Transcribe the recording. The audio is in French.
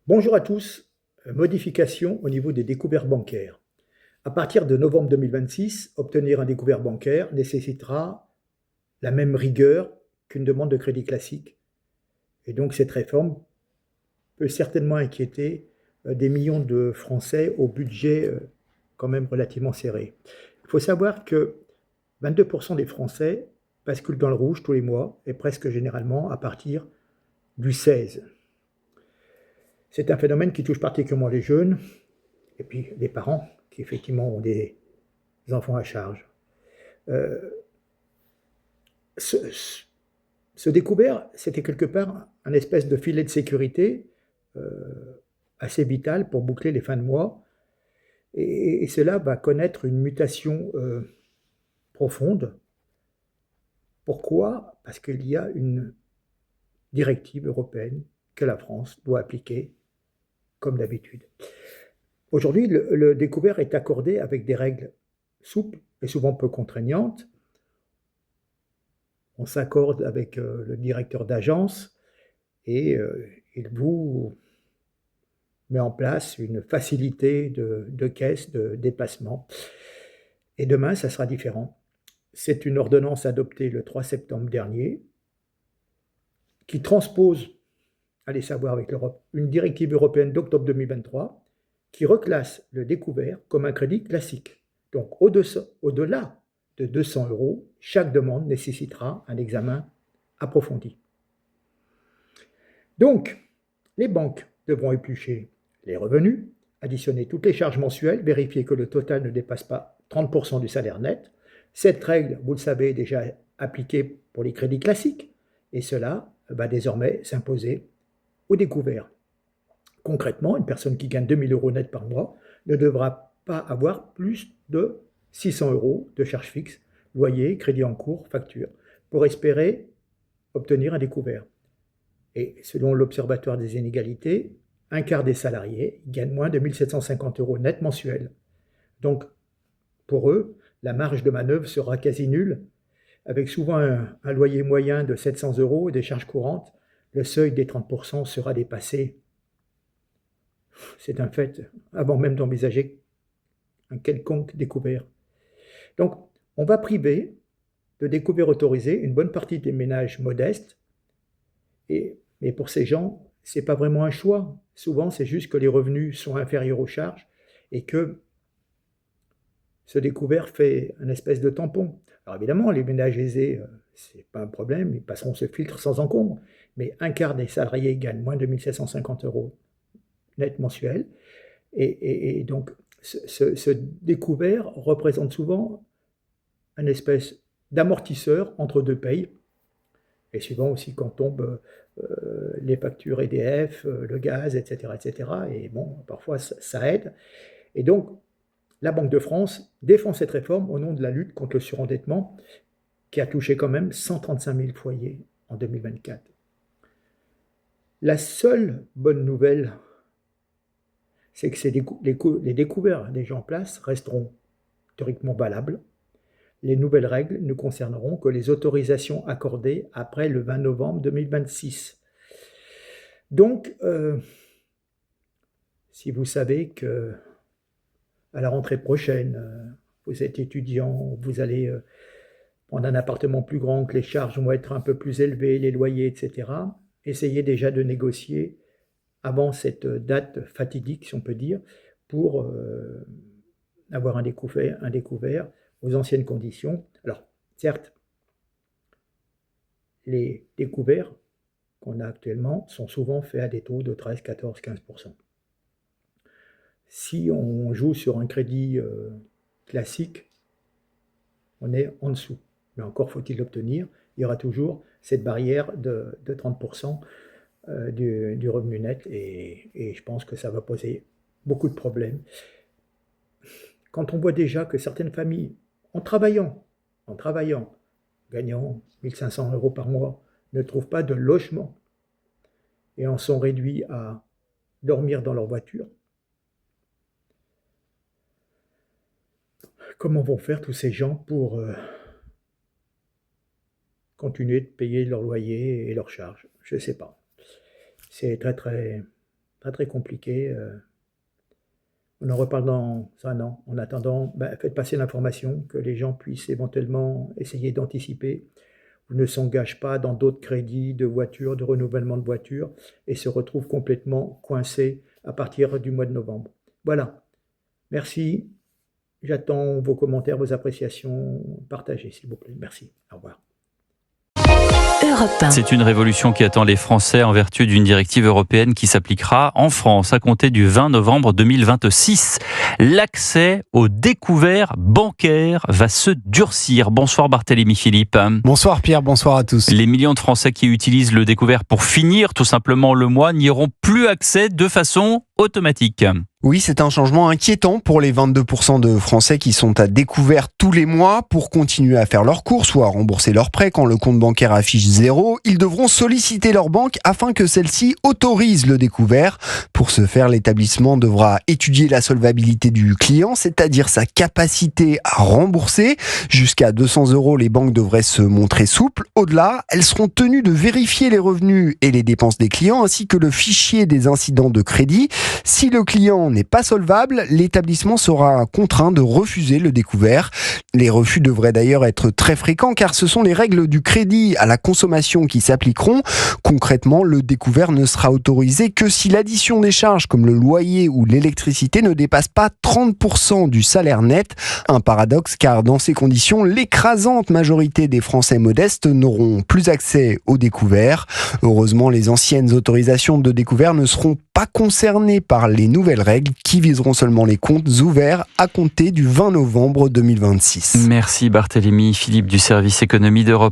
Bonjour à tous. Modification au niveau des découvertes bancaires. À partir de novembre 2026, obtenir un découvert bancaire nécessitera la même rigueur qu'une demande de crédit classique. Et donc cette réforme peut certainement inquiéter des millions de Français au budget quand même relativement serré. Il faut savoir que 22% des Français basculent dans le rouge tous les mois et presque généralement à partir du 16. C'est un phénomène qui touche particulièrement les jeunes et puis les parents qui effectivement ont des enfants à charge. Euh, ce, ce découvert, c'était quelque part un espèce de filet de sécurité assez vital pour boucler les fins de mois. Et cela va connaître une mutation profonde. Pourquoi? Parce qu'il y a une directive européenne que la France doit appliquer comme d'habitude. Aujourd'hui, le découvert est accordé avec des règles souples et souvent peu contraignantes. On s'accorde avec le directeur d'agence et il vous met en place une facilité de caisse, de déplacement. Et demain, ça sera différent. C'est une ordonnance adoptée le 3 septembre dernier qui transpose, allez savoir avec l'Europe, une directive européenne d'octobre 2023 qui reclasse le découvert comme un crédit classique. Donc au-delà de 200 euros, chaque demande nécessitera un examen approfondi. Donc, les banques devront éplucher les revenus, additionner toutes les charges mensuelles, vérifier que le total ne dépasse pas 30% du salaire net. Cette règle, vous le savez, est déjà appliquée pour les crédits classiques et cela va désormais s'imposer au découvert. Concrètement, une personne qui gagne 2 000 euros net par mois ne devra pas avoir plus de 600 euros de charges fixes, loyer, crédit en cours, facture, pour espérer obtenir un découvert. Et selon l'Observatoire des inégalités, un quart des salariés gagnent moins de 1 750 euros net mensuels. Donc, pour eux, la marge de manœuvre sera quasi nulle. Avec souvent un loyer moyen de 700 euros et des charges courantes, le seuil des 30% sera dépassé. C'est un fait, avant même d'envisager un quelconque découvert. Donc, on va priver de découvert autorisé une bonne partie des ménages modestes. Mais pour ces gens, ce n'est pas vraiment un choix. Souvent, c'est juste que les revenus sont inférieurs aux charges et que ce découvert fait un espèce de tampon. Alors évidemment, les ménages aisés, ce n'est pas un problème, ils passeront ce filtre sans encombre. Mais un quart des salariés gagnent moins de 1 750 euros net mensuels. Et donc, ce découvert représente souvent une espèce d'amortisseur entre deux payes. Et suivant aussi quand tombent les factures EDF, le gaz, etc., etc. Et bon, parfois ça aide. Et donc, la Banque de France défend cette réforme au nom de la lutte contre le surendettement qui a touché quand même 135 000 foyers en 2024. La seule bonne nouvelle, c'est que les découverts déjà en place resteront théoriquement valables. Les nouvelles règles ne concerneront que les autorisations accordées après le 20 novembre 2026. Donc, si vous savez que à la rentrée prochaine, vous êtes étudiant, vous allez prendre un appartement plus grand, que les charges vont être un peu plus élevées, les loyers, etc., essayez déjà de négocier avant cette date fatidique, si on peut dire, pour avoir un découvert aux anciennes conditions. Alors, certes, les découverts qu'on a actuellement sont souvent faits à des taux de 13, 14, 15%. Si on joue sur un crédit classique, on est en dessous. Mais encore faut-il l'obtenir. Il y aura toujours cette barrière de 30% du revenu net et je pense que ça va poser beaucoup de problèmes. Quand on voit déjà que certaines familles, en travaillant, gagnant 1 500 euros par mois, ne trouvent pas de logement et en sont réduits à dormir dans leur voiture, comment vont faire tous ces gens pour continuer de payer leur loyer et leurs charges? Je ne sais pas. C'est très très très très compliqué. On en reparle dans un an. En attendant, faites passer l'information, que les gens puissent éventuellement essayer d'anticiper, ou ne s'engagent pas dans d'autres crédits de voitures, de renouvellement de voitures, et se retrouvent complètement coincés à partir du mois de novembre. Voilà. Merci. J'attends vos commentaires, vos appréciations. Partagez, s'il vous plaît. Merci. Au revoir. C'est une révolution qui attend les Français en vertu d'une directive européenne qui s'appliquera en France à compter du 20 novembre 2026. L'accès aux découverts bancaires va se durcir. Bonsoir Barthélémy Philippe. Bonsoir Pierre, bonsoir à tous. Les millions de Français qui utilisent le découvert pour finir tout simplement le mois n'y auront plus accès de façon automatique. Oui, c'est un changement inquiétant pour les 22% de Français qui sont à découvert tous les mois pour continuer à faire leurs courses ou à rembourser leurs prêts quand le compte bancaire affiche 0. Ils devront solliciter leur banque afin que celle-ci autorise le découvert. Pour ce faire, l'établissement devra étudier la solvabilité du client, c'est-à-dire sa capacité à rembourser. Jusqu'à 200 €, les banques devraient se montrer souples. Au-delà, elles seront tenues de vérifier les revenus et les dépenses des clients ainsi que le fichier des incidents de crédit. Si le client n'est pas solvable, l'établissement sera contraint de refuser le découvert. Les refus devraient d'ailleurs être très fréquents car ce sont les règles du crédit à la consommation qui s'appliqueront. Concrètement, le découvert ne sera autorisé que si l'addition des charges comme le loyer ou l'électricité ne dépasse pas 30% du salaire net. Un paradoxe car dans ces conditions, l'écrasante majorité des Français modestes n'auront plus accès au découvert. Heureusement, les anciennes autorisations de découvert ne seront pas concernées par les nouvelles règles qui viseront seulement les comptes ouverts à compter du 20 novembre 2026. Merci Barthélémy Philippe du service économie d'Europe.